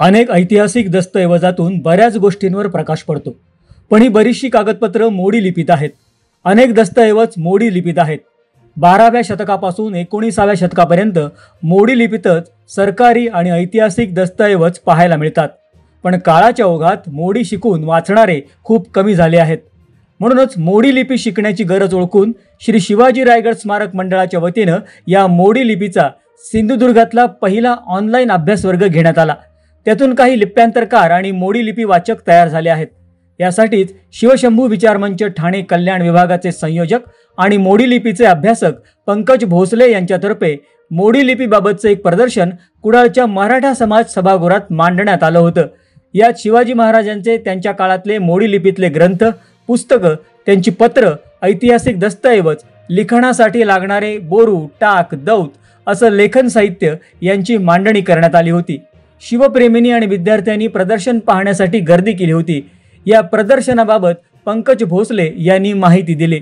अनेक ऐतिहासिक दस्तऐवजातून बऱ्याच गोष्टींवर प्रकाश पडतो, पण ही बरीचशी कागदपत्र मोडी लिपीत आहेत. अनेक दस्तऐवज मोडी लिपीत आहेत. 12व्या शतकापासून 19व्या शतकापर्यंत मोडी लिपीतच सरकारी आणि ऐतिहासिक दस्तऐवज पाहायला मिळतात. पण काळाच्या ओघात मोडी शिकून वाचणारे खूप कमी झाले आहेत. म्हणूनच मोडी लिपी शिकण्याची गरज ओळखून श्री शिवाजी रायगड स्मारक मंडळाच्या वतीनं या मोडी लिपीचा सिंधुदुर्गातला पहिला ऑनलाईन अभ्यास वर्ग घेण्यात आला. त्यातून काही लिप्यांतरकार आणि मोडी लिपी वाचक तयार झाले आहेत. यासाठीच शिवशंभू विचारमंच ठाणे कल्याण विभागाचे संयोजक आणि मोडी लिपीचे अभ्यासक पंकज भोसले यांच्यातर्फे मोडी लिपीबाबतचं एक प्रदर्शन कुडाळच्या मराठा समाज सभागृहात मांडण्यात आलं होतं. यात शिवाजी महाराजांचे त्यांच्या काळातले मोडी लिपीतले ग्रंथ, पुस्तकं, त्यांची पत्र, ऐतिहासिक दस्तऐवज, लिखाणासाठी लागणारे बोरू, टाक, दौत असं लेखन साहित्य यांची मांडणी करण्यात आली होती. शिवप्रेमींनी आणि विद्यार्थ्यांनी प्रदर्शन पाहण्यासाठी गर्दी केली होती. या प्रदर्शनाबाबत पंकज भोसले यांनी माहिती दिली.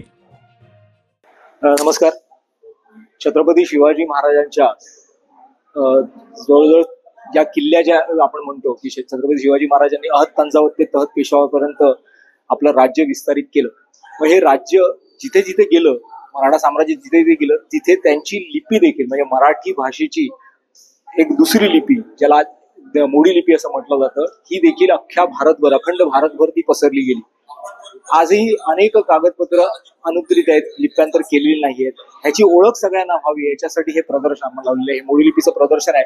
नमस्कार. छत्रपती शिवाजी महाराजांच्या जवळजवळ ज्या किल्ल्या ज्या आपण म्हणतो की छत्रपती शिवाजी महाराजांनी अहत तंजावर ते तहत पेशवापर्यंत आपलं राज्य विस्तारित केलं. मग हे राज्य जिथे जिथे गेलं, मराठा साम्राज्य जिथे जिथे गेलं, तिथे त्यांची लिपी देखील म्हणजे मराठी भाषेची एक दुसरी लिपी, ज्याला मोडी लिपी असं म्हटलं जातं, ही देखील अख्ख्या भारतभर, अखंड भारतभर ती पसरली गेली. आजही अनेक कागदपत्र अनुत्तरित आहेत, लिप्यांतर केलेली नाही आहेत. ह्याची ओळख सगळ्यांना व्हावी याच्यासाठी हे प्रदर्शन आपण लावलेलं आहे. मोडी लिपीचं प्रदर्शन आहे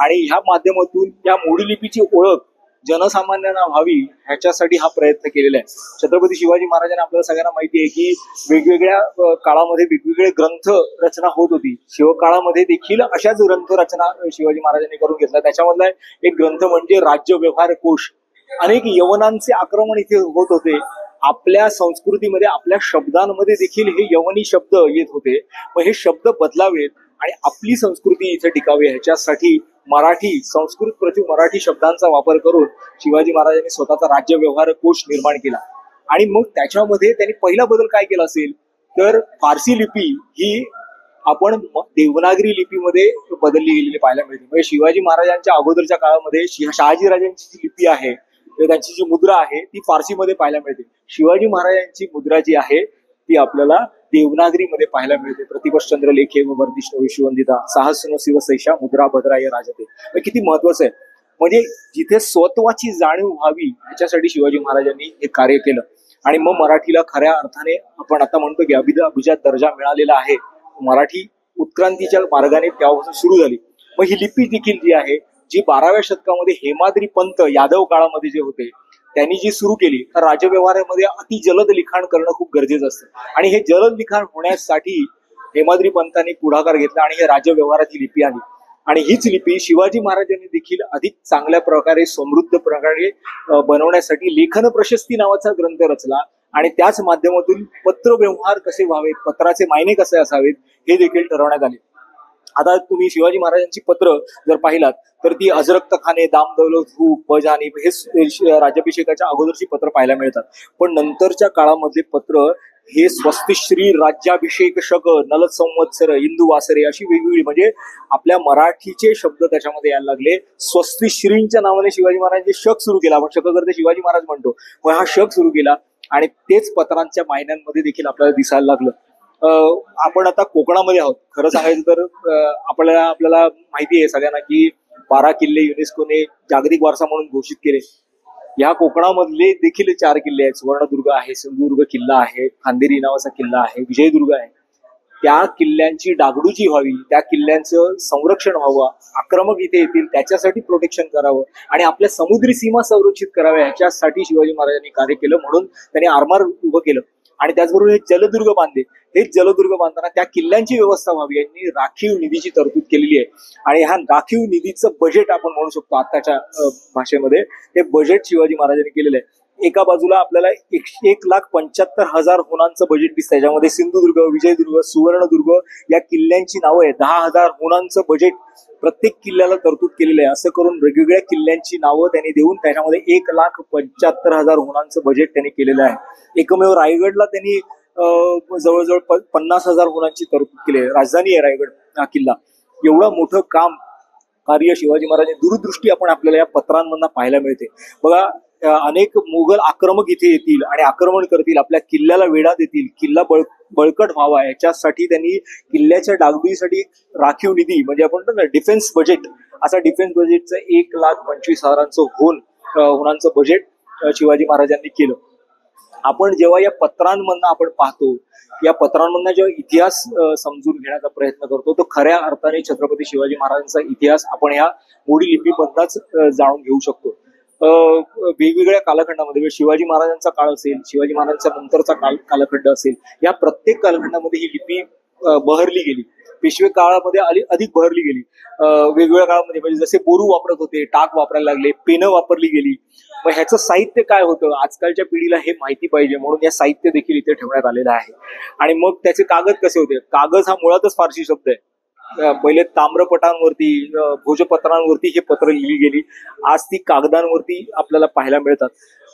आणि ह्या माध्यमातून या मोडी लिपीची ओळख जनसामान्यांना व्हावी ह्याच्यासाठी हा प्रयत्न केलेला आहे. छत्रपती शिवाजी महाराजांना आपल्याला सगळ्यांना माहिती आहे की वेगवेगळ्या काळामध्ये वेगवेगळे ग्रंथ रचना होत होती. शिवकाळामध्ये देखील अशाच ग्रंथ रचना शिवाजी महाराजांनी करून घेतल्या. त्याच्यामधला एक ग्रंथ म्हणजे राज्य व्यवहार कोश. अनेक यवनांचे आक्रमण इथे होत होते. आपल्या संस्कृतीमध्ये, आपल्या शब्दांमध्ये देखील हे यवनी शब्द येत होते. मग हे शब्द बदलावेत आणि आपली संस्कृती इथे टिकावी ह्याच्यासाठी मराठी, संस्कृत प्रति मराठी शब्दांचा वापर करून शिवाजी महाराजांनी स्वतःचा राज्य व्यवहार कोश निर्माण केला. आणि मग त्याच्यामध्ये त्यांनी पहिला बदल काय केला असेल तर फारसी लिपी ही आपण देवनागरी लिपीमध्ये बदलली गेलेली पाहायला मिळते. म्हणजे शिवाजी महाराजांच्या अगोदरच्या काळामध्ये शहाजीराजांची जी लिपी आहे, त्यांची जी मुद्रा आहे ती फारसीमध्ये पाहायला मिळते. शिवाजी महाराजांची मुद्रा जी आहे ती आपल्याला देवनागरीमध्ये पाहायला मिळते. प्रतिपश्चंद्र लेखे व वर्धिष्ठ विश्ववंदिता साहस्नो शिवसैषा मुद्रा भद्राय राजते. किती महत्वाचं आहे. म्हणजे जिथे स्वत्वाची जाणीव व्हावी ह्याच्यासाठी शिवाजी महाराजांनी हे कार्य केलं. आणि मग मराठीला खऱ्या अर्थाने आपण आता म्हणतो की अभिजात दर्जा मिळालेला आहे. मराठी उत्क्रांतीच्या मार्गाने तेव्हापासून सुरू झाली. मग ही लिपी देखील जी आहे, जी 12व्या शतकामध्ये हेमाद्री पंत यादव काळामध्ये जे होते त्यांनी जी सुरू केली, तर राज्यव्यवहारामध्ये अति जलद लिखाण करणं खूप गरजेचं असतं. आणि हे जलद लिखाण होण्यासाठी हेमाद्री पंतांनी पुढाकार घेतला आणि हे राज्यव्यवहारात ही लिपी आली. आणि हीच लिपी शिवाजी महाराजांनी देखील अधिक चांगल्या प्रकारे, समृद्ध प्रकारे बनवण्यासाठी लेखन प्रशस्ती नावाचा ग्रंथ रचला. आणि त्याच माध्यमातून पत्र व्यवहार कसे व्हावेत, पत्राचे मायने कसे असावेत हे देखील ठरवण्यात आले. आता तुम्ही शिवाजी महाराजांची पत्र जर पाहिलात तर ती अजरक्त खाने, दाम दौलत हू, पजानी हे राज्याभिषेकाच्या अगोदरची पत्र पाहायला मिळतात. पण नंतरच्या काळामधले पत्र हे स्वस्तिश्री, राज्याभिषेक शक, नल संवत्सर, इंदू वासरे अशी वेगवेगळी, म्हणजे आपल्या मराठीचे शब्द त्याच्यामध्ये यायला लागले. स्वस्तिश्रींच्या नावाने शिवाजी महाराजांचे शक सुरू केला. आपण शककर्ते शिवाजी महाराज म्हणतो, मग हा शक सुरू केला आणि तेच पत्रांच्या मायन्यांमध्ये देखील आपल्याला दिसायला लागलं. आपण आता कोकणामध्ये आहोत. खरं सांगायचं तर आपल्याला माहिती आहे सगळ्यांना की 12 किल्ले युनेस्कोने जागतिक वारसा म्हणून घोषित केले. या कोकणामधले देखील 4 किल्ले आहेत. सुवर्णदुर्ग आहे, सिंधुदुर्ग किल्ला आहे, खांदेरी नावाचा किल्ला आहे, विजयदुर्ग आहे. त्या किल्ल्यांची डागडुजी व्हावी, त्या किल्ल्यांचं संरक्षण व्हावं, आक्रमक इथे येतील त्याच्यासाठी प्रोटेक्शन करावं आणि आपल्या समुद्री सीमा संरक्षित कराव्या ह्याच्यासाठी शिवाजी महाराजांनी कार्य केलं. म्हणून त्यांनी आरमार उभं केलं आणि त्याचबरोबर हे जलदुर्ग बांधले. हेच जलदुर्ग बांधताना त्या किल्ल्यांची व्यवस्था व्हावी यांनी राखीव निधीची तरतूद केलेली आहे. आणि ह्या राखीव निधीचं बजेट आपण म्हणू शकतो आताच्या भाषेमध्ये, हे बजेट शिवाजी महाराजांनी केलेलं आहे. एका बाजूला आपल्याला 1,75,000 होणांचं बजेट दिसतं. त्याच्यामध्ये सिंधुदुर्ग, विजयदुर्ग, सुवर्णदुर्ग या किल्ल्यांची नावं आहे. 10,000 होणांचं बजेट प्रत्येक किल्ल्याला तरतूद केलेलं आहे. असं करून वेगवेगळ्या किल्ल्यांची नावं त्यांनी देऊन त्याच्यामध्ये 1,75,000 होणांचं बजेट त्यांनी केलेलं आहे. एकमेव रायगडला त्यांनी जवळजवळ 50,000 होणांची तरतूद केली आहे. राजधानी आहे रायगड हा किल्ला. एवढं मोठं काम कार्य शिवाजी महाराजांनी दूरदृष्टी आपण आपल्याला या पत्रांमधून पाहायला मिळते. बघा, अनेक मोगल आक्रमक इथे येतील आणि आक्रमण करतील, आपल्या किल्ल्याला वेढा देतील, किल्ला बळकट व्हावा याच्यासाठी त्यांनी किल्ल्याच्या डागडुजीसाठी राखीव निधी म्हणजे आपण म्हणतो ना डिफेन्स बजेट, असा डिफेन्स बजेटचं 1,25,000 होणांचं बजेट शिवाजी महाराजांनी केलं. आपण जेव्हा या पत्रांमधनं आपण पाहतो, या पत्रांमधनं जेव्हा इतिहास समजून घेण्याचा प्रयत्न करतो, तो खऱ्या अर्थाने छत्रपती शिवाजी महाराजांचा इतिहास आपण ह्या मोडी लिपीमधनच जाणून घेऊ शकतो. वेगवेगळ्या कालखंडामध्ये शिवाजी महाराजांचा काळ असेल, शिवाजी महाराजांच्या नंतरचा कालखंड असेल, या प्रत्येक कालखंडामध्ये ही लिपी बहरली गेली. पेशवे काळामध्ये अधिक बहरली गेली. वेगवेगळ्या काळामध्ये म्हणजे जसे बोरू वापरत होते, टाक वापरायला लागले, पेनं वापरली गेली. मग ह्याचं साहित्य काय होतं आजकालच्या पिढीला हे माहिती पाहिजे म्हणून या साहित्य देखील इथे ठेवण्यात आलेलं आहे. आणि मग त्याचे कागद कसे होते? कागद हा मुळातच फारसी शब्द आहे. पहिले ताम्रपटांवरती, भोजपत्रांवरती हे पत्र लिहिली गेली. आज ती कागदांवरती आपल्याला पाहायला मिळतात.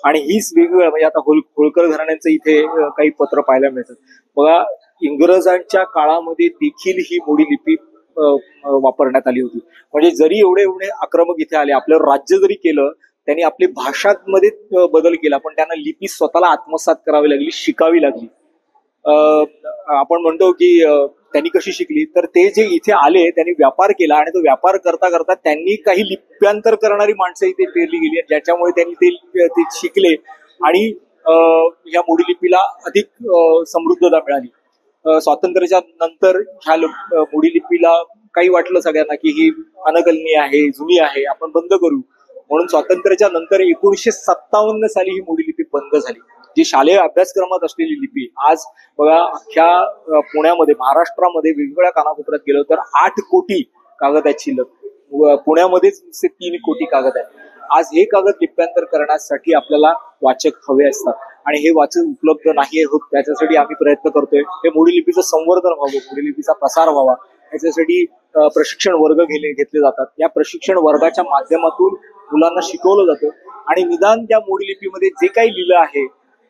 आणि हीच वेगवेगळ्या म्हणजे आता होळकर घराण्यांचं इथे काही पत्र पाहायला मिळतात. बघा, इंग्रजांच्या काळामध्ये देखील ही मोडी लिपी वापरण्यात आली होती. म्हणजे जरी एवढे आक्रमक इथे आले, आपलं राज्य जरी केलं, त्यांनी आपली भाषांमध्ये बदल केला, पण त्यांना लिपी स्वतःला आत्मसात करावी लागली, शिकावी लागली. आपण म्हणतो की त्यांनी कशी शिकली, तर ते जे इथे आले त्यांनी व्यापार केला आणि तो व्यापार करता करता त्यांनी काही लिप्यांतर करणारी माणसं इथे पेरली गेली, ज्याच्यामुळे त्यांनी ते शिकले आणि या मोडी लिपीला अधिक समृद्धता मिळाली. स्वातंत्र्याच्या नंतर ह्या मोडी लिपीला काही वाटलं सगळ्यांना की ही अनकलनीय आहे, जुनी आहे, आपण बंद करू. म्हणून स्वातंत्र्याच्या नंतर 1957 साली ही मोडी लिपी बंद झाली. जी शालेय अभ्यासक्रमात असलेली लिपी आज बघा अख्ख्या पुण्यामध्ये, महाराष्ट्रामध्ये वेगवेगळ्या कानाकोपऱ्यात गेलो तर 8 कोटी कागद आहेत शिल्लक. पुण्यामध्येच 3 कोटी कागद आहेत. आज हे कागद लिप्यांतर करण्यासाठी आपल्याला वाचक हवे असतात आणि हे वाचक उपलब्ध नाही होत. त्याच्यासाठी आम्ही प्रयत्न करतोय. हे मोडी लिपीचं संवर्धन व्हावं, मोडी लिपीचा प्रसार व्हावा, याच्यासाठी प्रशिक्षण वर्ग घेतले जातात. या प्रशिक्षण वर्गाच्या माध्यमातून मुलांना शिकवलं जातं आणि निदान त्या मोडी लिपीमध्ये जे काही लिहिलं आहे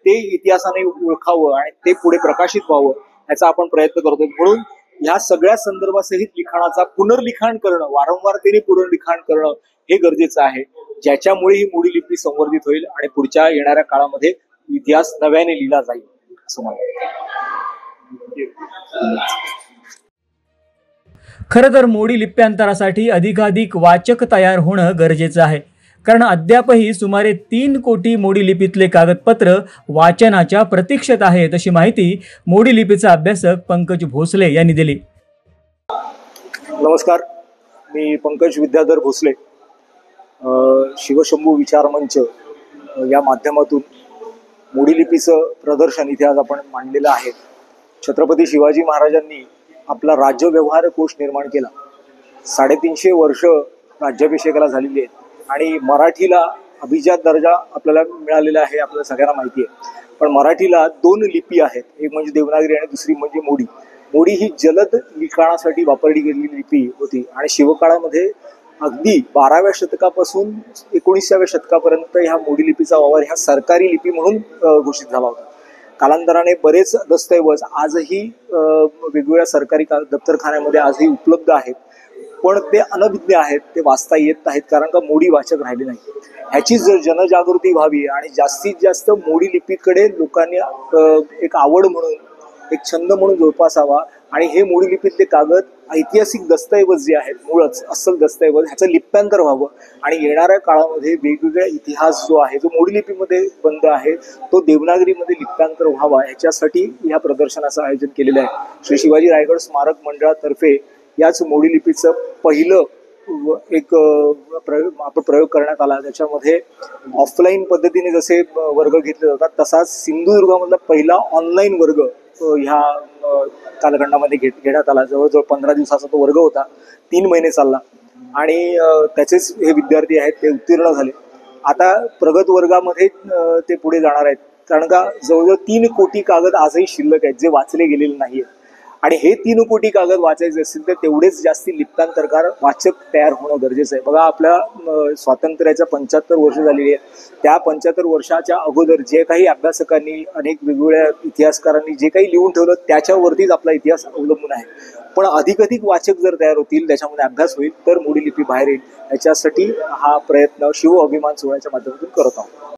ते इतिहासाने ओळखावं आणि ते पुढे प्रकाशित व्हावं याचा आपण प्रयत्न करतोय. म्हणून ह्या सगळ्या संदर्भासहित लिखाणाचा पुनर्लिखाण करणं, वारंवारतेने पुनर्लिखाण करणं हे गरजेचं आहे, ज्याच्यामुळे ही मोडी लिपी संवर्धित होईल आणि पुढच्या येणाऱ्या काळामध्ये इतिहास नव्याने लिहिला जाईल असं मला खरं तर मोडी लिप्यांतरासाठी अधिकाधिक वाचक तयार होणं गरजेचं आहे, कारण अद्यापही सुमारे 3 कोटी मोडी लिपीतले कागदपत्र वाचनाच्या प्रतीक्षेत आहेत, अशी माहिती मोडी लिपीचा अभ्यासक पंकज भोसले यांनी दिली. नमस्कार, मी पंकज विद्याधर भोसले. शिवशंभू विचार मंच या माध्यमातून मोडी लिपीचं प्रदर्शन इथे आज आपण मांडलेलं आहे. छत्रपती शिवाजी महाराजांनी आपला राज्य व्यवहार कोश निर्माण केला. 350 वर्ष राज्याभिषेकाला झालेली आहेत आणि मराठीला अभिजात दर्जा आपल्याला मिळालेला आहे, आपल्याला सगळ्यांना माहिती आहे. पण मराठीला 2 लिपी आहेत, एक म्हणजे देवनागरी आणि दुसरी म्हणजे मोडी. मोडी ही जलद लिखाणासाठी वापरली गेलेली लिपी होती आणि शिवकाळामध्ये अगदी 12व्या शतकापासून 19व्या शतकापर्यंत ह्या मोडी लिपीचा वापर ह्या सरकारी लिपी म्हणून घोषित झाला होता. कालांतराने बरेच दस्तऐवज आजही वेगवेगळ्या सरकारी दप्तरखान्यामध्ये आजही उपलब्ध आहेत, पण ते अनभिज्ञ आहेत, ते वाचता येत नाहीत, कारण का मोडी वाचक राहिले नाही. ह्याची जर जनजागृती व्हावी आणि जास्तीत जास्त मोडी लिपीकडे लोकांनी एक आवड म्हणून, एक छंद म्हणून जोपासावा आणि हे मोडी लिपीतले कागद ऐतिहासिक दस्तऐवज जे आहेत, मूळच अस्सल दस्तऐवज, ह्याचं लिप्यांतर व्हावं आणि येणाऱ्या काळामध्ये वेगवेगळ्या इतिहास जो आहे, जो मोडी लिपीमध्ये बंद आहे, तो देवनागरीमध्ये लिप्यांतर व्हावा याच्यासाठी ह्या प्रदर्शनाचं आयोजन केलेलं आहे. श्री शिवाजी रायगड स्मारक मंडळातर्फे याच मोडी लिपीचं पहिलं एक प्रयोग करण्यात आला. त्याच्यामध्ये ऑफलाईन पद्धतीने जसे वर्ग घेतले जातात, तसाच सिंधुदुर्गामधला पहिला ऑनलाईन वर्ग ह्या कालखंडामध्ये घेण्यात आला. जवळजवळ 15 दिवसाचा तो वर्ग होता, 3 महिने चालला आणि त्याचेच हे विद्यार्थी आहेत, ते उत्तीर्ण झाले. आता प्रगत वर्गामध्ये ते पुढे जाणार आहेत, कारण का जवळजवळ 3 कोटी कागद आजही शिल्लक आहेत जे वाचले गेलेले नाही आहेत. आणि हे 3 कोटी कागद वाचायचे असतील तर तेवढेच जास्ती लिप्तांतरकार वाचक तयार होणं गरजेचं आहे. बघा, आपल्या स्वातंत्र्याच्या 75 वर्ष झालेली आहे. त्या 75 वर्षाच्या अगोदर जे काही अभ्यासकांनी, अनेक वेगवेगळ्या इतिहासकारांनी जे काही लिहून ठेवलं त्याच्यावरतीच आपला इतिहास अवलंबून आहे. पण अधिकाधिक वाचक जर तयार होतील, त्याच्यामध्ये अभ्यास होईल, तर मोडी लिपी बाहेर येईल. याच्यासाठी हा प्रयत्न शिव अभिमान सोहळ्याच्या माध्यमातून करत आहोत.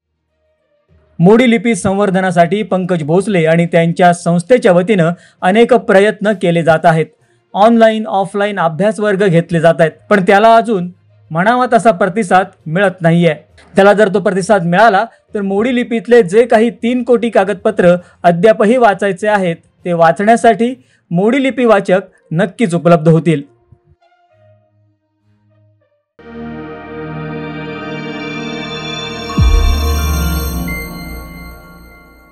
मोडी लिपी संवर्धनासाठी पंकज भोसले आणि त्यांच्या संस्थेच्या वतीनं अनेक प्रयत्न केले जात आहेत. ऑनलाईन ऑफलाईन अभ्यास वर्ग घेतले जात आहेत, पण त्याला अजून म्हणावा तसा प्रतिसाद मिळत नाहीये. त्याला जर तो प्रतिसाद मिळाला तर मोडी लिपीतले जे काही 3 कोटी कागदपत्र अद्यापही वाचायचे आहेत ते वाचण्यासाठी मोडी लिपी वाचक नक्कीच उपलब्ध होतील.